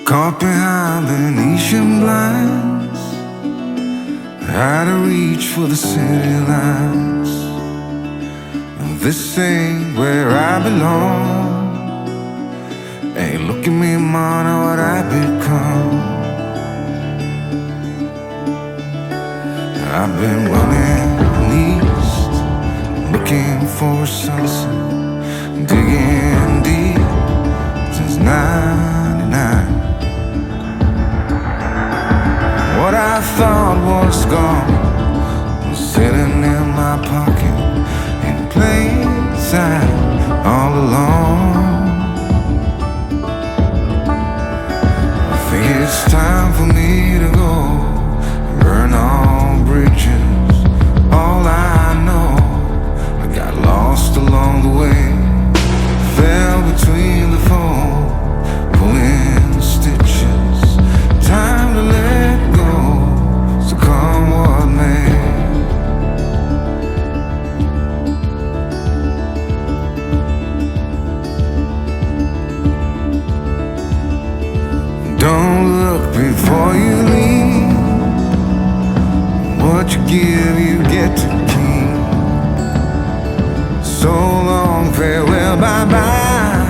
Caught behind Venetian blinds, out of reach for the city lights. This ain't where I belong. Hey, look at me, man, what I've become. I've been running east, looking for a sunset, digging deep since '99. What I thought was gone was sitting in my pocket in plain sight all along. I think it's time for me to go, burn all bridges. All I know, I got lost along the way, fell between the foam, pulling stitches. Time to let go, so come what may. Don't look before you leave. What you give, you get to keep. So long, farewell, bye-bye.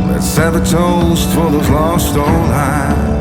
Let's have a toast for those lost old lives.